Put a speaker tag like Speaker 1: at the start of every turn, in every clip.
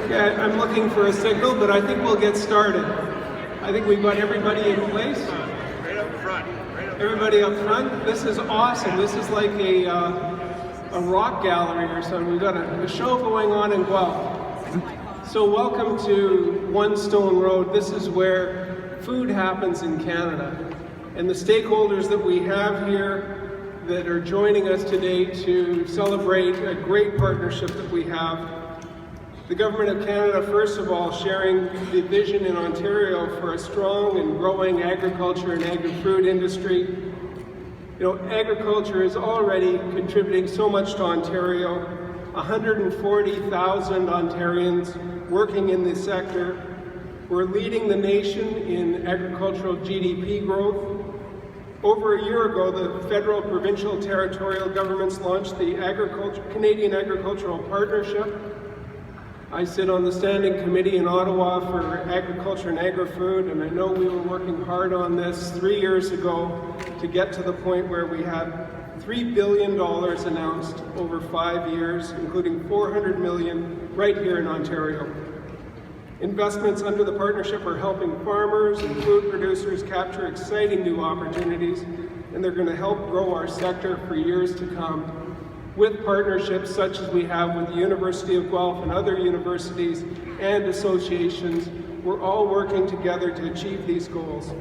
Speaker 1: Okay, I'm looking for a signal, but I think we'll get started. I think we've got everybody in place.
Speaker 2: Right up front.
Speaker 1: Everybody up front. This is awesome. This is like a rock gallery or something. We've got a show going on in Guelph. So welcome to One Stone Road. This is where food happens in Canada. And the stakeholders that we have here that are joining us today to celebrate a great partnership that we have. The Government of Canada, first of all, sharing the vision in Ontario for a strong and growing agriculture and agri-food industry. You know, agriculture is already contributing so much to Ontario. 140,000 Ontarians working in this sector. We're leading the nation in agricultural GDP growth. Over a year ago, the federal, provincial, territorial governments launched the Canadian Agricultural Partnership. I sit on the standing committee in Ottawa for agriculture and agri-food, and I know we were working hard on this 3 years ago to get to the point where we had $3 billion announced over 5 years, including $400 million right here in Ontario. Investments under the partnership are helping farmers and food producers capture exciting new opportunities, and they're going to help grow our sector for years to come. With partnerships such as we have with the University of Guelph and other universities and associations, we're all working together to achieve these goals.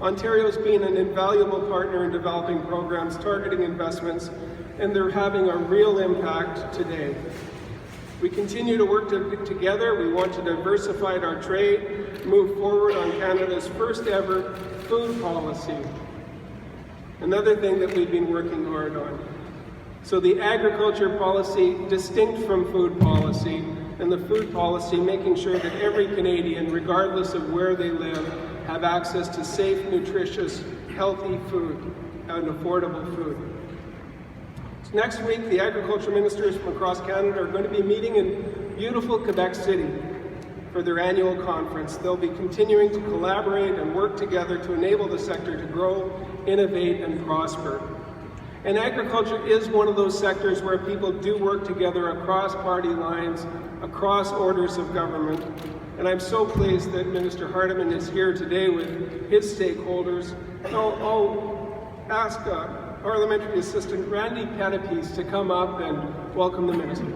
Speaker 1: Ontario's been an invaluable partner in developing programs targeting investments, and they're having a real impact today. We continue to work together. We want to diversify our trade, move forward on Canada's first ever food policy. Another thing that we've been working hard on. So the agriculture policy distinct from food policy, and the food policy making sure that every Canadian, regardless of where they live, have access to safe, nutritious, healthy food and affordable food. Next week, the agriculture ministers from across Canada are going to be meeting in beautiful Quebec City for their annual conference. They'll be continuing to collaborate and work together to enable the sector to grow, innovate, and prosper. And agriculture is one of those sectors where people do work together across party lines, across orders of government. And I'm so pleased that Minister Hardeman is here today with his stakeholders. I'll ask Parliamentary Assistant Randy Pettipies to come up and welcome the Minister.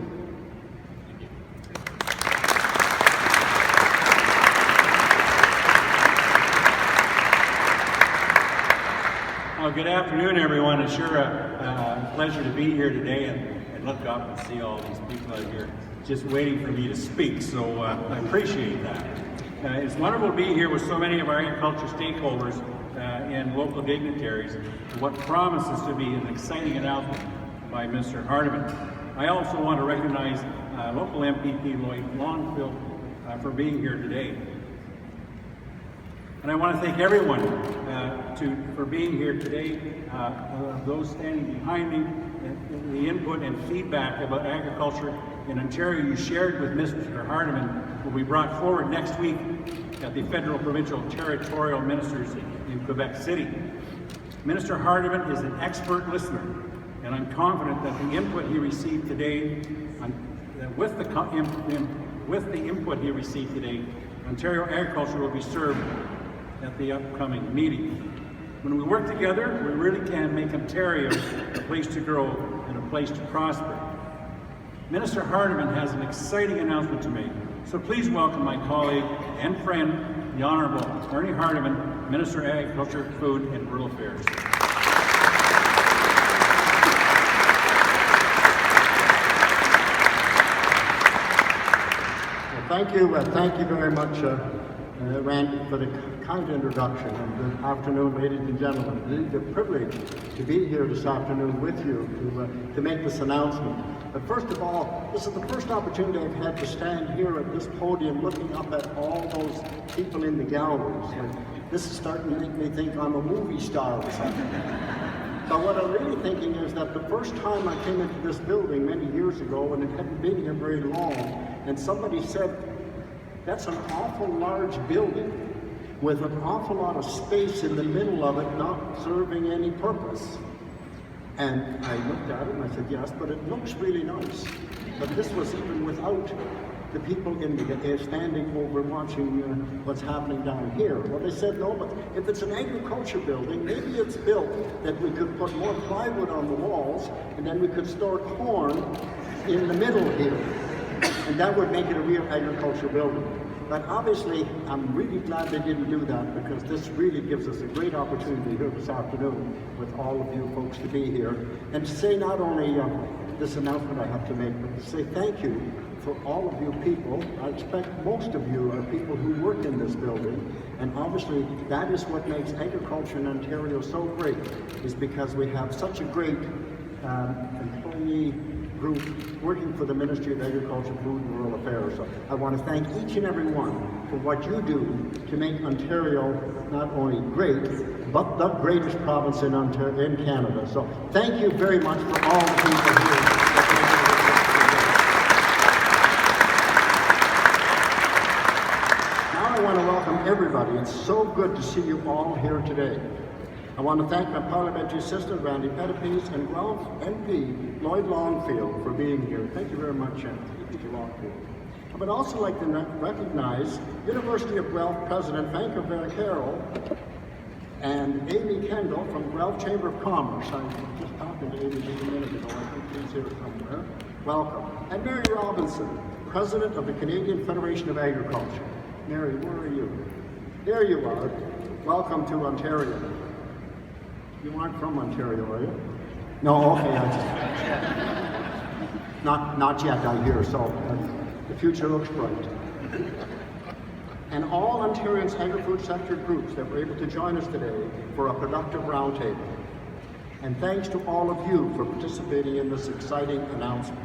Speaker 3: Well, good afternoon, everyone. It's sure a pleasure to be here today and look up and see all these people out here just waiting for me to speak, so I appreciate that. It's wonderful to be here with so many of our agriculture stakeholders and local dignitaries for what promises to be an exciting announcement by Mr. Hardeman. I also want to recognize local MP Lloyd Longfield for being here today. And I want to thank everyone for being here today, those standing behind me, the input and feedback about agriculture in Ontario you shared with Mr. Hardeman will be brought forward next week at the federal, provincial, territorial ministers in Quebec City. Minister Hardeman is an expert listener, and I'm confident that the input he received today, with the input he received today, Ontario agriculture will be served at the upcoming meeting. When we work together, we really can make Ontario a place to grow and a place to prosper. Minister Hardeman has an exciting announcement to make, so please welcome my colleague and friend, the Honourable Ernie Hardeman, Minister of Agriculture, Food and Rural Affairs.
Speaker 4: Well, thank you very much, Randy, for the kind introduction, and good afternoon, ladies and gentlemen. It is a privilege to be here this afternoon with you to make this announcement. But first of all, this is the first opportunity I've had to stand here at this podium looking up at all those people in the galleries. And this is starting to make me think I'm a movie star or something. But what I'm really thinking is that the first time I came into this building many years ago, and it hadn't been here very long, and somebody said, "That's an awful large building with an awful lot of space in the middle of it not serving any purpose." And I looked at it and I said, yes, but it looks really nice. But this was even without the people standing over watching what's happening down here? Well, they said, no, but if it's an agriculture building, maybe it's built that we could put more plywood on the walls, and then we could store corn in the middle here. And that would make it a real agriculture building. But obviously, I'm really glad they didn't do that, because this really gives us a great opportunity here this afternoon with all of you folks to be here. And to say not only this announcement I have to make, but to say thank you for all of you people. I expect most of you are people who work in this building. And obviously, that is what makes agriculture in Ontario so great, is because we have such a great employee group working for the Ministry of Agriculture, Food and Rural Affairs. So I want to thank each and every one for what you do to make Ontario not only great, but the greatest province in Canada. So thank you very much for all the people here. Now I want to welcome everybody. It's so good to see you all here today. I want to thank my parliamentary assistant, Randy Pettipies, and Guelph MP Lloyd Longfield for being here. Thank you very much, Mr. Longfield. I would also like to recognize University of Guelph President Franco Carroll and Amy Kendall from Guelph Chamber of Commerce. I was just talking to Amy just a minute ago. I think she's here somewhere. Welcome. And Mary Robinson, President of the Canadian Federation of Agriculture. Mary, where are you? There you are. Welcome to Ontario. You aren't from Ontario, are you? No, okay. Not yet, I hear, so the future looks bright. And all Ontarians' agri-food sector groups that were able to join us today for a productive roundtable. And thanks to all of you for participating in this exciting announcement.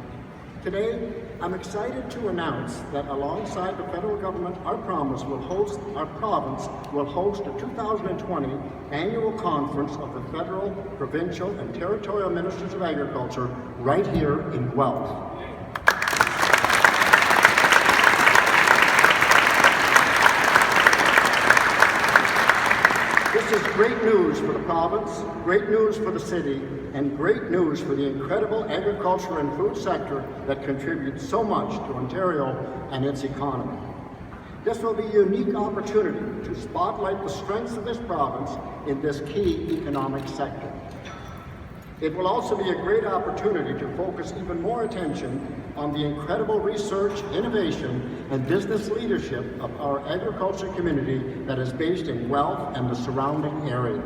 Speaker 4: Today, I'm excited to announce that alongside the federal government, our province will host a 2020 annual conference of the federal, provincial, and territorial ministers of agriculture right here in Guelph. This is great news for the province, great news for the city, and great news for the incredible agriculture and food sector that contributes so much to Ontario and its economy. This will be a unique opportunity to spotlight the strengths of this province in this key economic sector. It will also be a great opportunity to focus even more attention on the incredible research, innovation, and business leadership of our agriculture community that is based in Guelph and the surrounding area.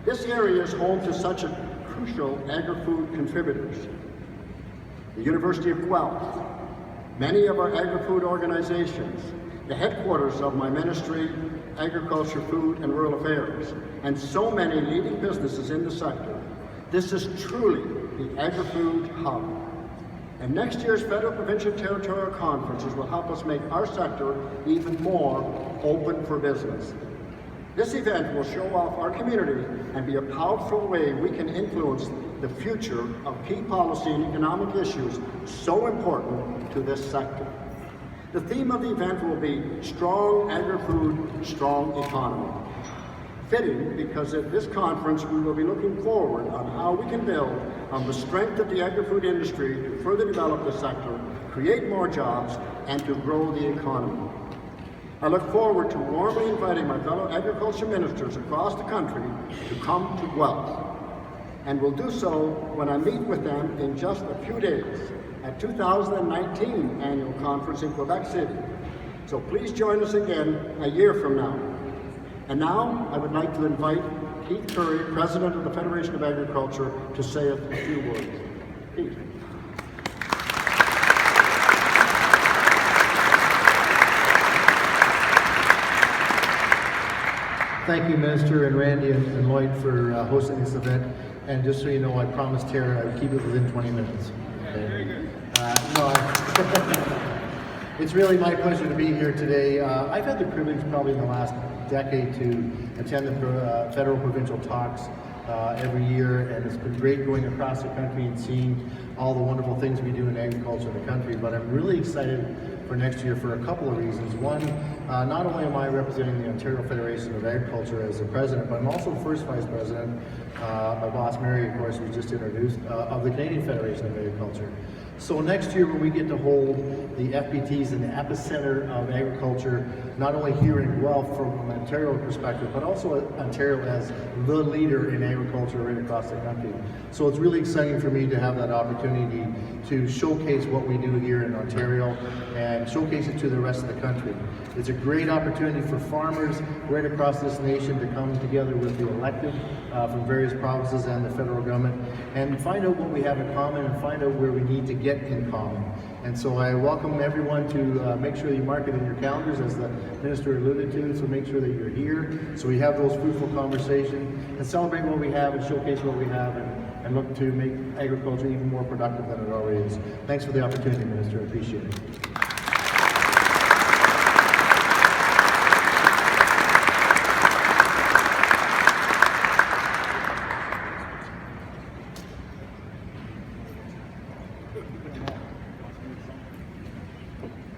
Speaker 4: This area is home to such crucial agri-food contributors. The University of Guelph, many of our agri-food organizations, the headquarters of my ministry, Agriculture, Food and Rural Affairs, and so many leading businesses in the sector. This is truly the agri-food hub. And next year's federal, provincial, territorial conferences will help us make our sector even more open for business. This event will show off our community and be a powerful way we can influence the future of key policy and economic issues so important to this sector. The theme of the event will be Strong Agri-Food, Strong Economy. Fitting, because at this conference we will be looking forward on how we can build on the strength of the agri-food industry to further develop the sector, create more jobs, and to grow the economy. I look forward to warmly inviting my fellow agriculture ministers across the country to come to Guelph. And will do so when I meet with them in just a few days at 2019 annual conference in Quebec City. So please join us again a year from now. And now I would like to invite Keith Curry, President of the Federation of Agriculture, to say a few words. Keith.
Speaker 2: Thank you, Minister and Randy and Lloyd for hosting this event. And just so you know, I promised Tara I would keep it within 20 minutes. Okay?
Speaker 1: Very good.
Speaker 2: It's really my pleasure to be here today. I've had the privilege probably in the last decade to attend the federal provincial talks every year, and it's been great going across the country and seeing all the wonderful things we do in agriculture in the country. But I'm really excited for next year for a couple of reasons. One, not only am I representing the Ontario Federation of Agriculture as the president, but I'm also first vice president, my boss Mary, of course, was just introduced, of the Canadian Federation of Agriculture. So next year when we get to hold the FPTs in the epicenter of agriculture, not only here in Guelph from an Ontario perspective, but also Ontario as the leader in agriculture right across the country. So it's really exciting for me to have that opportunity to showcase what we do here in Ontario and showcase it to the rest of the country. It's a great opportunity for farmers right across this nation to come together with the elected from various provinces and the federal government and find out what we have in common and find out where we need to get in common. And so I welcome everyone to make sure you mark it in your calendars, as the minister alluded to, so make sure that you're here so we have those fruitful conversations and celebrate what we have and showcase what we have and look to make agriculture even more productive than it already is. Thanks for the opportunity, Minister. I appreciate it.